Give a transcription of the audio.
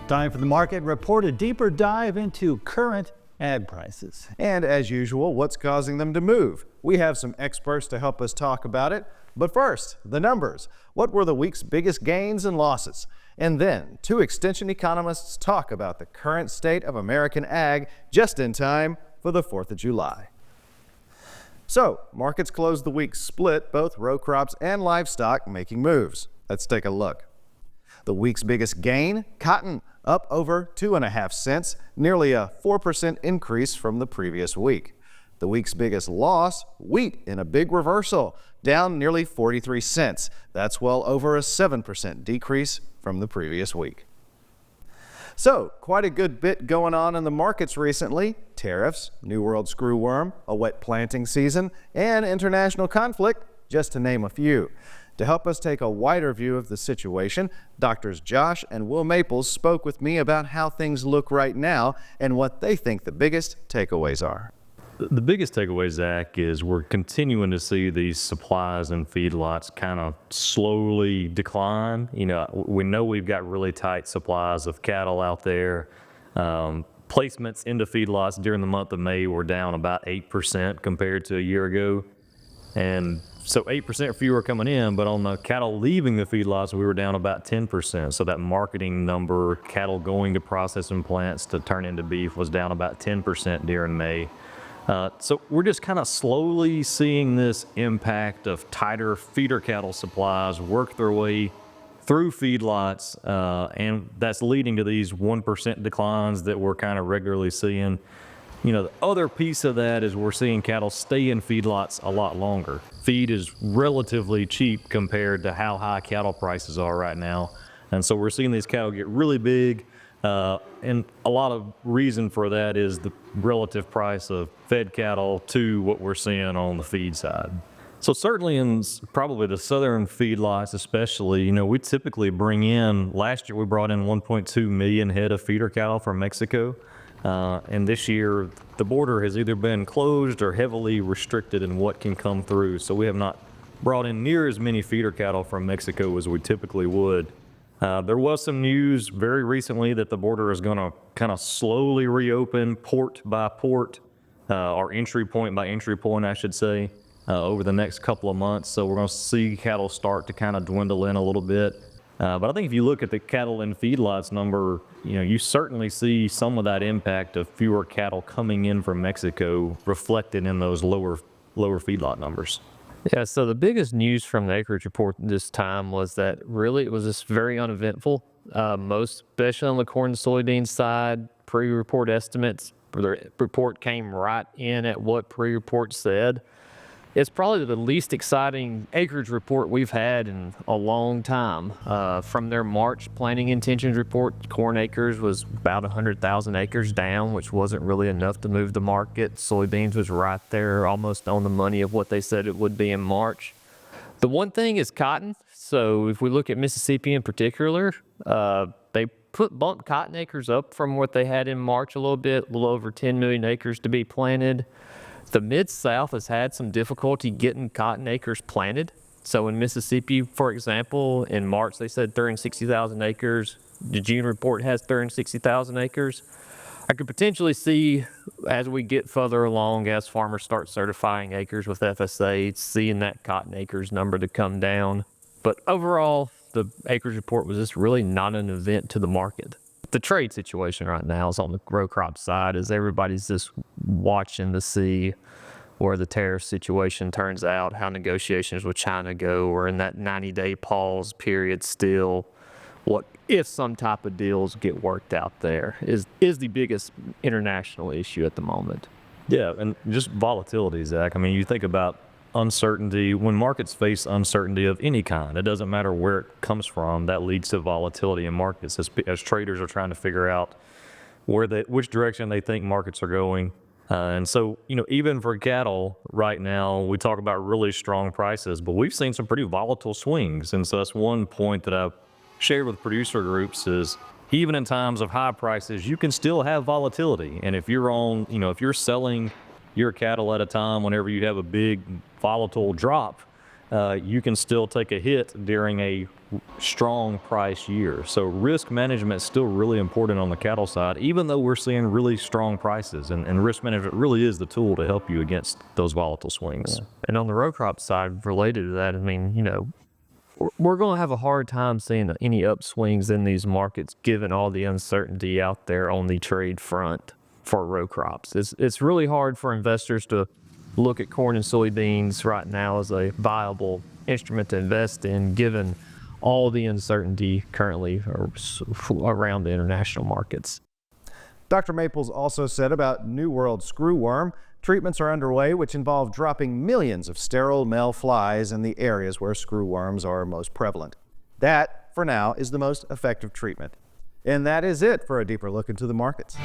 Time for the market report, a deeper dive into current ag prices. And as usual, what's causing them to move? We have some experts to help us talk about it. But first, the numbers. What were the week's biggest gains and losses? And then, two extension economists talk about the current state of American ag just in time for the 4th of July. So, markets closed the week split, both row crops and livestock making moves. Let's take a look. The week's biggest gain, cotton, up over 2.5 cents, nearly a 4% increase from the previous week. The week's biggest loss, wheat, in a big reversal, down nearly 43 cents. That's well over a 7% decrease from the previous week. So, quite a good bit going on in the markets recently. Tariffs, New World screwworm, a wet planting season, and international conflict, just to name a few. To help us take a wider view of the situation, Drs. Josh and Will Maples spoke with me about how things look right now and what they think the biggest takeaways are. The biggest takeaway, Zach, is we're continuing to see these supplies and feedlots kind of slowly decline. We know we've got really tight supplies of cattle out there. Placements into feedlots during the month of May were down about 8% compared to a year ago. And so 8% fewer coming in, but on the cattle leaving the feedlots, we were down about 10%. So that marketing number, cattle going to processing plants to turn into beef, was down about 10% during May. So we're just kind of slowly seeing this impact of tighter feeder cattle supplies work their way through feedlots, and that's leading to these 1% declines that we're kind of regularly seeing. The other piece of that is we're seeing cattle stay in feedlots a lot longer. Feed is relatively cheap compared to how high cattle prices are right now. And so we're seeing these cattle get really big. And a lot of reason for that is the relative price of fed cattle to what we're seeing on the feed side. So certainly in probably the southern feedlots especially, we typically bring in, last year we brought in 1.2 million head of feeder cattle from Mexico. And this year, the border has either been closed or heavily restricted in what can come through. So we have not brought in near as many feeder cattle from Mexico as we typically would. There was some news very recently that the border is going to kind of slowly reopen port by port, or entry point by entry point, I should say, over the next couple of months. So we're going to see cattle start to kind of dwindle in a little bit. But I think if you look at the cattle in feedlots number, you certainly see some of that impact of fewer cattle coming in from Mexico reflected in those lower feedlot numbers. Yeah, so the biggest news from the acreage report this time was that really it was just very uneventful. Most, especially on the corn and soybean side, pre-report estimates, the report came right in at what pre-report said. It's probably the least exciting acreage report we've had in a long time. From their March planting intentions report, corn acres was about 100,000 acres down, which wasn't really enough to move the market. Soybeans was right there, almost on the money of what they said it would be in March. The one thing is cotton. So if we look at Mississippi in particular, they bumped cotton acres up from what they had in March a little over 10 million acres to be planted. The Mid-South has had some difficulty getting cotton acres planted. So in Mississippi, for example, in March they said 360,000 acres. The June report has 360,000 acres. I could potentially see, as we get further along, as farmers start certifying acres with FSA, seeing that cotton acres number to come down. But overall, the acres report was just really not an event to the market. The trade situation right now is on the row crop side, as everybody's just watching to see where the tariff situation turns out, how negotiations with China go. We're in that 90-day pause period still. What if some type of deals get worked out there is the biggest international issue at the moment. Yeah, and just volatility, Zach. I mean, you think about uncertainty. When markets face uncertainty of any kind, it doesn't matter where it comes from, that leads to volatility in markets as traders are trying to figure out which direction they think markets are going. And so, even for cattle right now, we talk about really strong prices, but we've seen some pretty volatile swings. And so that's one point that I've shared with producer groups is even in times of high prices, you can still have volatility. And if you're selling your cattle at a time whenever you have a big volatile drop, you can still take a hit during a strong price year. So risk management is still really important on the cattle side, even though we're seeing really strong prices. And risk management really is the tool to help you against those volatile swings. And on the row crop side, related to that, I mean, we're going to have a hard time seeing any upswings in these markets given all the uncertainty out there on the trade front for row crops. It's really hard for investors to look at corn and soybeans right now as a viable instrument to invest in given all the uncertainty currently around the international markets. Dr. Maples also said about New World screwworm, treatments are underway which involve dropping millions of sterile male flies in the areas where screwworms are most prevalent. That, for now, is the most effective treatment. And that is it for a deeper look into the markets.